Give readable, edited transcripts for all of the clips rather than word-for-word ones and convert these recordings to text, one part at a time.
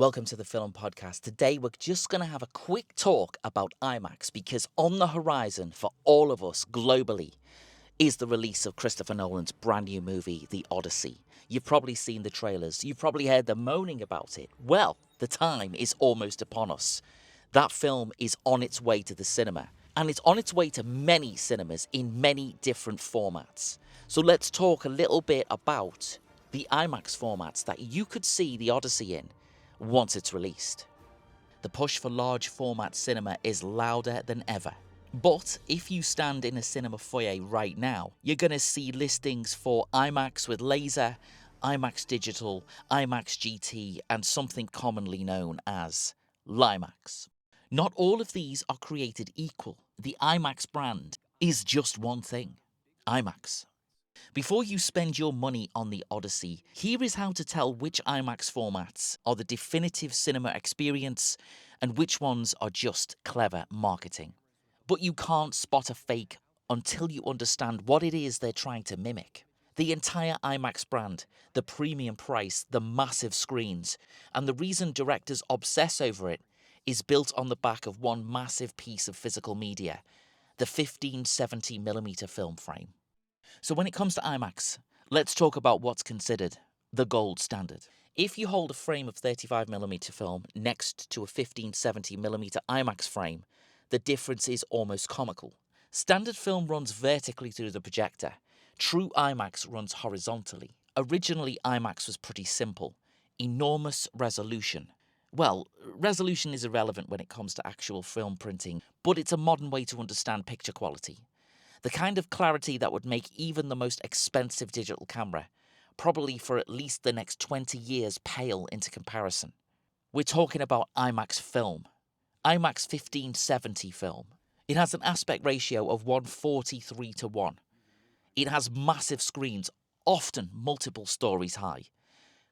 Welcome to the Film Podcast. Today we're just going to have a quick talk about IMAX because on the horizon for all of us globally is the release of Christopher Nolan's brand new movie, The Odyssey. You've probably seen the trailers, you've probably heard them moaning about it. Well, the time is almost upon us. That film is on its way to the cinema, and it's on its way to many cinemas in many different formats. So let's talk a little bit about the IMAX formats that you could see The Odyssey in once it's released. The push for large format cinema is louder than ever. But if you stand in a cinema foyer right now, you're going to see listings for IMAX with laser, IMAX digital, IMAX GT, and something commonly known as LIMAX. Not all of these are created equal. The IMAX brand is just one thing: IMAX. Before you spend your money on the Odyssey, here is how to tell which IMAX formats are the definitive cinema experience and which ones are just clever marketing. But you can't spot a fake until you understand what it is they're trying to mimic. The entire IMAX brand, the premium price, the massive screens, and the reason directors obsess over it is built on the back of one massive piece of physical media, the 1570mm film frame. So when it comes to IMAX, let's talk about what's considered the gold standard. If you hold a frame of 35mm film next to a 1570mm IMAX frame, the difference is almost comical. Standard film runs vertically through the projector. True IMAX runs horizontally. Originally, IMAX was pretty simple. Enormous resolution. Well, resolution is irrelevant when it comes to actual film printing, but it's a modern way to understand picture quality. The kind of clarity that would make even the most expensive digital camera, probably for at least the next 20 years, pale into comparison. We're talking about IMAX film. IMAX 1570 film. It has an aspect ratio of 1:43:1. It has massive screens, often multiple stories high,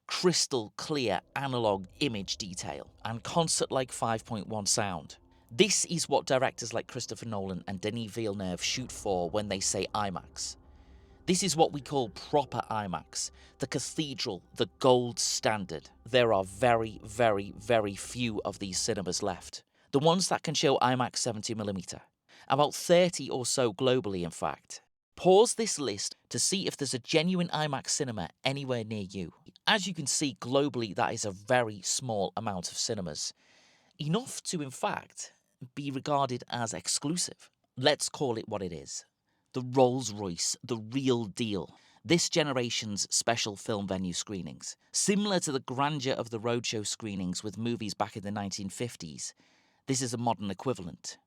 crystal clear analog image detail, and concert-like 5.1 sound. This is what directors like Christopher Nolan and Denis Villeneuve shoot for when they say IMAX. This is what we call proper IMAX, the cathedral, the gold standard. There are very, very, very few of these cinemas left. The ones that can show IMAX 70mm. About 30 or so globally, in fact. Pause this list to see if there's a genuine IMAX cinema anywhere near you. As you can see, globally, that is a very small amount of cinemas. Enough to, in fact, be regarded as exclusive. Let's call it what it is. The Rolls-Royce, the real deal. This generation's special film venue screenings. Similar to the grandeur of the roadshow screenings with movies back in the 1950s, this is a modern equivalent.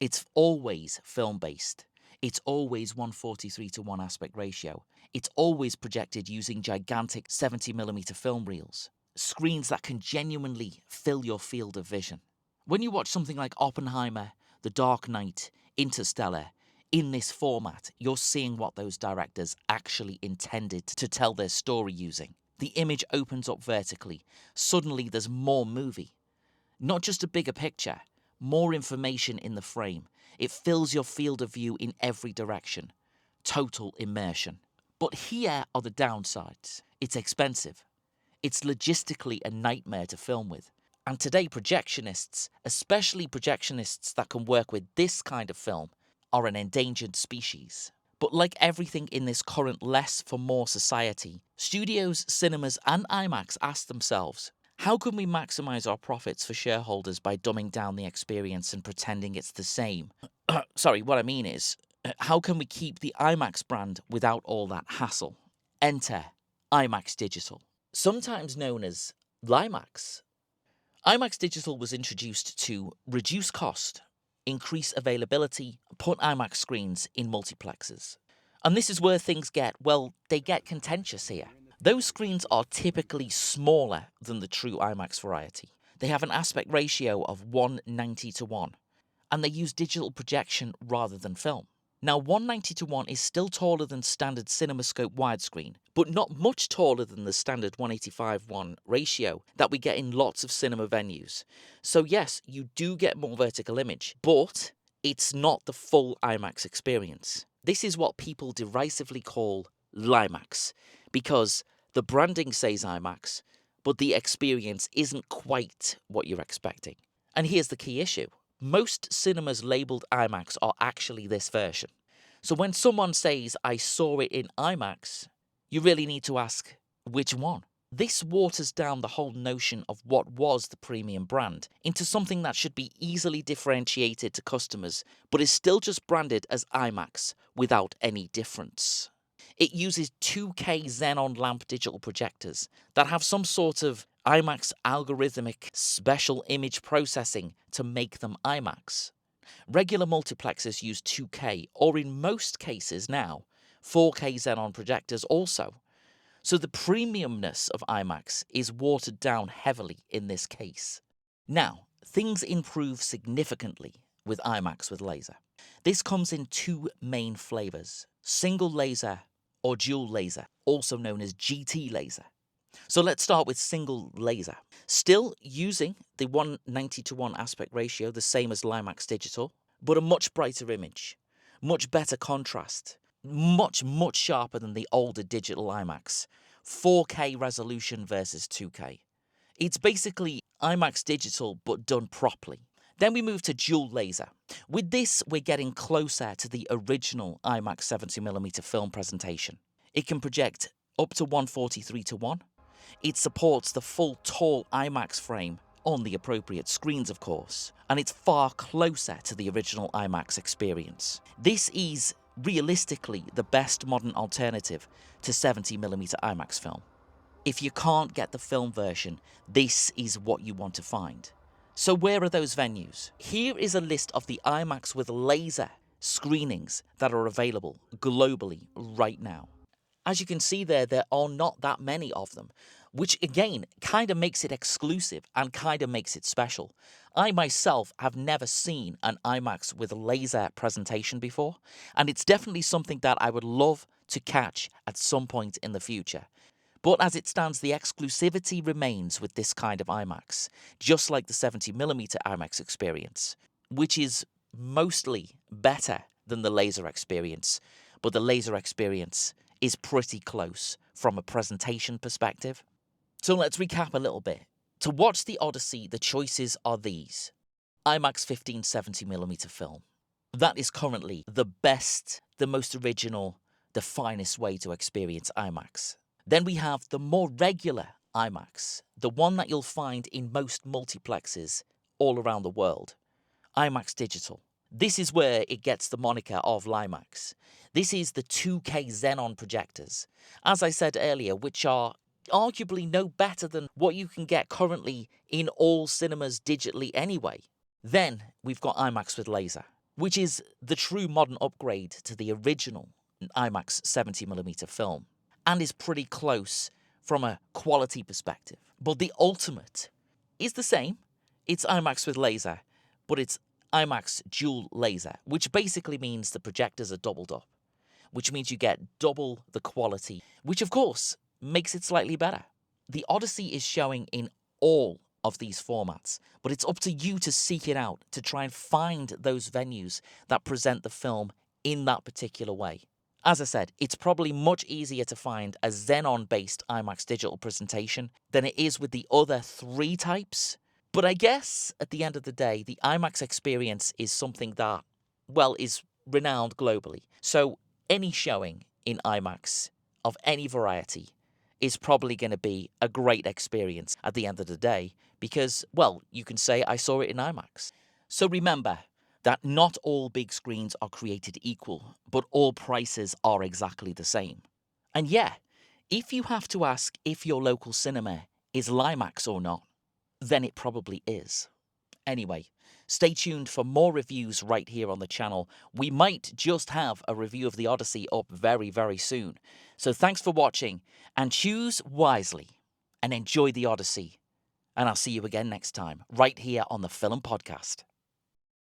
It's always film-based. It's always 1:43:1 aspect ratio. It's always projected using gigantic 70mm film reels. Screens that can genuinely fill your field of vision. When you watch something like Oppenheimer, The Dark Knight, Interstellar, in this format, you're seeing what those directors actually intended to tell their story using. The image opens up vertically. Suddenly there's more movie. Not just a bigger picture, more information in the frame. It fills your field of view in every direction. Total immersion. But here are the downsides. It's expensive. It's logistically a nightmare to film with. And today projectionists, especially projectionists that can work with this kind of film, are an endangered species. But like everything in this current less for more society, studios, cinemas and IMAX ask themselves, how can we maximize our profits for shareholders by dumbing down the experience and pretending it's the same? What I mean is, how can we keep the IMAX brand without all that hassle? Enter IMAX Digital. Sometimes known as LIMAX. IMAX Digital was introduced to reduce cost, increase availability, put IMAX screens in multiplexes. And this is where things get contentious here. Those screens are typically smaller than the true IMAX variety. They have an aspect ratio of 1:90:1, and they use digital projection rather than film. Now, 1:90:1 is still taller than standard CinemaScope widescreen, but not much taller than the standard 1:85:1 ratio that we get in lots of cinema venues. So yes, you do get more vertical image, but it's not the full IMAX experience. This is what people derisively call LIMAX, because the branding says IMAX, but the experience isn't quite what you're expecting. And here's the key issue. Most cinemas labelled IMAX are actually this version. So when someone says, I saw it in IMAX, you really need to ask, which one? This waters down the whole notion of what was the premium brand into something that should be easily differentiated to customers, but is still just branded as IMAX without any difference. It uses 2K xenon lamp digital projectors that have some sort of IMAX algorithmic special image processing to make them IMAX. Regular multiplexers use 2K, or in most cases now, 4K xenon projectors also. So the premiumness of IMAX is watered down heavily in this case. Now, things improve significantly with IMAX with laser. This comes in two main flavours: single laser or dual laser, also known as GT laser. So let's start with single laser. Still using the 190:1 aspect ratio, the same as IMAX digital, but a much brighter image, much better contrast, much sharper than the older digital IMAX. 4K resolution versus 2K. It's basically IMAX digital but done properly. Then we move to dual laser. With this, we're getting closer to the original IMAX 70mm film presentation. It can project up to 143:1. It supports the full tall IMAX frame on the appropriate screens, of course, and it's far closer to the original IMAX experience. This is realistically the best modern alternative to 70mm IMAX film. If you can't get the film version, this is what you want to find. So where are those venues? Here is a list of the IMAX with laser screenings that are available globally right now. As you can see there are not that many of them, which again kind of makes it exclusive and kind of makes it special. I myself have never seen an IMAX with laser presentation before, and it's definitely something that I would love to catch at some point in the future. But as it stands, the exclusivity remains with this kind of IMAX, just like the 70mm IMAX experience, which is mostly better than the laser experience, but the laser experience is pretty close from a presentation perspective. So let's recap a little bit. To watch the Odyssey, the choices are these. IMAX 1570mm film. That is currently the best, the most original, the finest way to experience IMAX. Then we have the more regular IMAX, the one that you'll find in most multiplexes all around the world. IMAX Digital. This is where it gets the moniker of LIMAX. This is the 2K xenon projectors, as I said earlier, which are arguably no better than what you can get currently in all cinemas digitally anyway. Then we've got IMAX with laser, which is the true modern upgrade to the original IMAX 70mm film, and is pretty close from a quality perspective. But the ultimate is the same. It's IMAX with laser, but it's IMAX dual laser, which basically means the projectors are doubled up, which means you get double the quality, which of course makes it slightly better. The Odyssey is showing in all of these formats, but it's up to you to seek it out, to try and find those venues that present the film in that particular way. As I said, it's probably much easier to find a Xenon-based IMAX digital presentation than it is with the other three types. But I guess, at the end of the day, the IMAX experience is something that, well, is renowned globally. So any showing in IMAX of any variety is probably going to be a great experience at the end of the day because, well, you can say, I saw it in IMAX. So remember that not all big screens are created equal, but all prices are exactly the same. And yeah, if you have to ask if your local cinema is LIMAX or not, then it probably is. Anyway, stay tuned for more reviews right here on the channel. We might just have a review of the Odyssey up very, very soon. So thanks for watching, and choose wisely, and enjoy the Odyssey. And I'll see you again next time, right here on the Film Podcast.